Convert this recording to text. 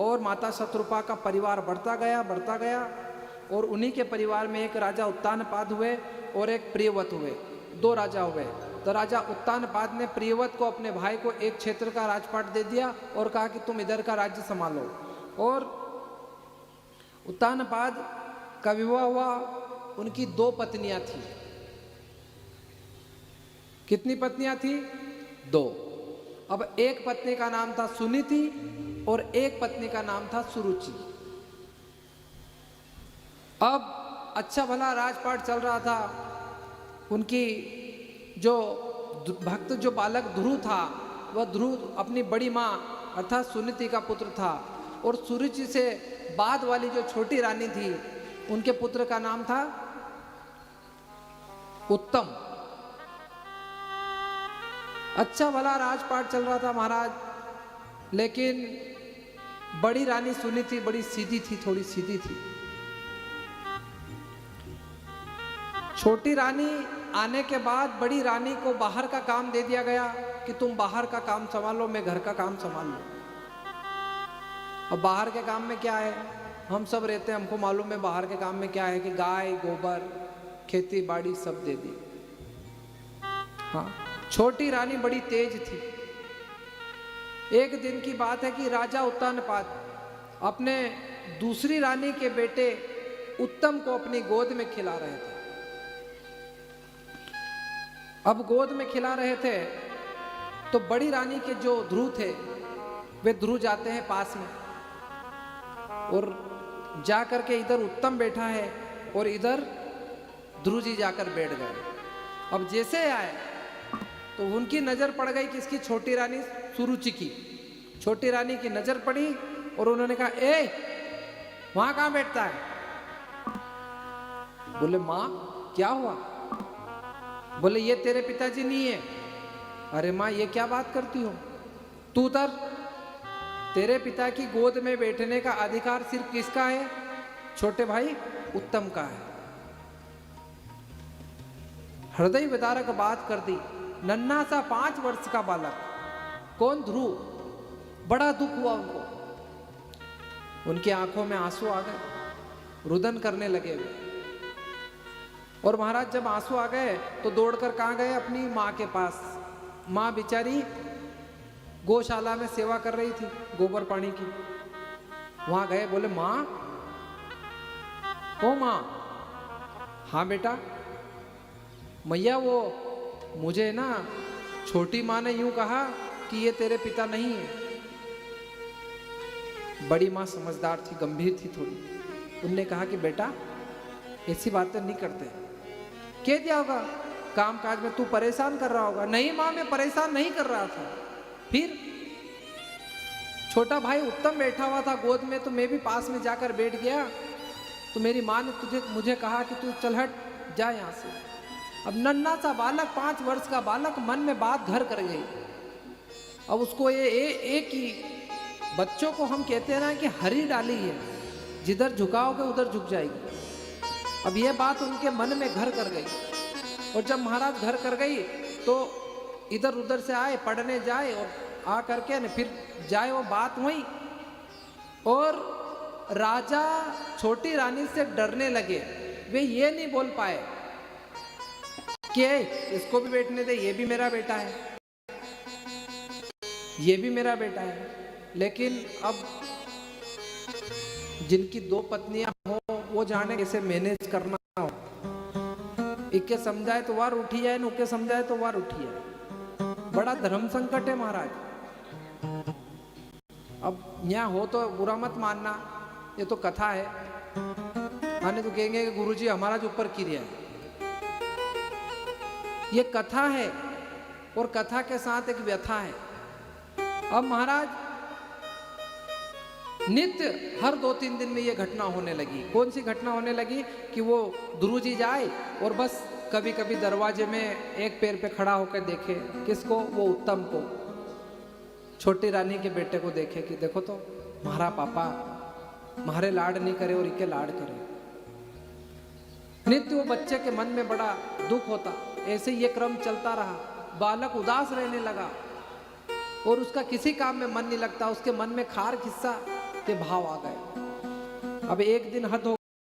और माता शत्रुपा का परिवार बढ़ता गया और उन्हीं के परिवार में एक राजा उत्तानपाद हुए और एक प्रियव्रत हुए, 2 राजा हुए। तो राजा उत्तानपाद ने प्रियव्रत को अपने भाई को एक क्षेत्र का राजपाट दे दिया और कहा कि तुम इधर का राज्य संभालो। और उत्तानपाद का विवाह हुआ, उनकी 2 पत्नियां थी। कितनी पत्नियां थी? 2। अब एक पत्नी का नाम था सुनीति और एक पत्नी का नाम था सुरुचि। अब अच्छा भला राजपाट चल रहा था। उनकी जो भक्त जो बालक ध्रुव था, वह ध्रुव अपनी बड़ी माँ अर्थात सुनीति का पुत्र था। और सुरुचि से बाद वाली जो छोटी रानी थी, उनके पुत्र का नाम था उत्तम। अच्छा भला राजपाट चल रहा था महाराज, लेकिन बड़ी रानी सुनीति बड़ी सीधी थी, थोड़ी सीधी थी। छोटी रानी आने के बाद बड़ी रानी को बाहर का काम दे दिया गया कि तुम बाहर का काम संभालो, मैं घर का काम संभाल लूं। अब बाहर के काम में क्या है, हम सब रहते हैं, हमको मालूम है बाहर के काम में क्या है कि गाय गोबर खेती बाड़ी सब दे दी। हाँ, छोटी रानी बड़ी तेज थी। एक दिन की बात है कि राजा उत्तानपाद अपने दूसरी रानी के बेटे उत्तम को अपनी गोद में खिला रहे थे। अब गोद में खिला रहे थे तो बड़ी रानी के जो ध्रुव थे, वे ध्रुव जाते हैं पास में और जाकर के इधर उत्तम बैठा है और इधर ध्रुव जी जाकर बैठ गए। अब जैसे आए तो उनकी नजर पड़ गई किसकी? छोटी रानी सुरुचि की। छोटी रानी की नजर पड़ी और उन्होंने कहा, ए वहां कहां बैठता है? बोले माँ क्या हुआ? बोले ये तेरे पिताजी नहीं है। अरे माँ ये क्या बात करती हो, तू उतर। तेरे पिता की गोद में बैठने का अधिकार सिर्फ किसका है? छोटे भाई उत्तम का है। हृदय विदारक बात कर दी। नन्हा सा 5 वर्ष का बालक, कौन? ध्रुव। बड़ा दुख हुआ उनको, उनकी आंखों में आंसू आ गए, रुदन करने लगे वे। और महाराज जब आंसू आ गए तो दौड़कर कहाँ गए? अपनी माँ के पास। माँ बेचारी गौशाला में सेवा कर रही थी गोबर पानी की। वहां गए, बोले माँ, ओ माँ। हाँ बेटा। मैया वो मुझे ना छोटी माँ ने यूं कहा कि ये तेरे पिता नहीं है। बड़ी माँ समझदार थी, गंभीर थी थोड़ी। उनने कहा कि बेटा ऐसी बातें नहीं करते। कह दिया होगा काम काज में तू परेशान कर रहा होगा। नहीं माँ, मैं परेशान नहीं कर रहा था। फिर छोटा भाई उत्तम बैठा हुआ था गोद में, तो मैं भी पास में जाकर बैठ गया। तो मेरी माँ ने मुझे कहा कि तू चल हट, जा यहाँ से। अब नन्हा सा बालक, 5 वर्ष का बालक, मन में बात घर कर गई। अब उसको एक ही बच्चों को हम कहते हैं ना कि हरी डाली है, जिधर झुकाओगे उधर झुक जाएगी। अब ये बात उनके मन में घर कर गई। और जब महाराज घर कर गई तो इधर उधर से आए, पढ़ने जाए और आ करके न फिर जाए, वो बात हुई। और राजा छोटी रानी से डरने लगे। वे ये नहीं बोल पाए कि इसको भी बैठने दे, ये भी मेरा बेटा है, ये भी मेरा बेटा है। लेकिन अब जिनकी 2 पत्नियां हो वो जाने कैसे मैनेज करना हो। इके समझाए तो वार उठी जाए, नुके समझाए तो वार उठी जाए। बड़ा धर्म संकट है महाराज। अब यहाँ हो तो बुरा मत मानना, ये तो कथा है। आने तो कहेंगे कि गुरुजी हमारा जो ऊपर किया है। ये कथा है और कथा के साथ एक व्यथा है। अब महाराज नित्य हर 2-3 दिन में ये घटना होने लगी। कौन सी घटना होने लगी? कि वो ध्रुव जी जाए और बस कभी कभी दरवाजे में एक पैर पे खड़ा होकर देखे। किसको? वो उत्तम को, छोटी रानी के बेटे को देखे कि देखो तो हमारा पापा हमारे लाड नहीं करे और इनके लाड करे। नित्य वो बच्चे के मन में बड़ा दुख होता। ऐसे ये क्रम चलता रहा। बालक उदास रहने लगा और उसका किसी काम में मन नहीं लगता। उसके मन में खार खिस्सा के भाव आ गए। अब एक दिन हद हो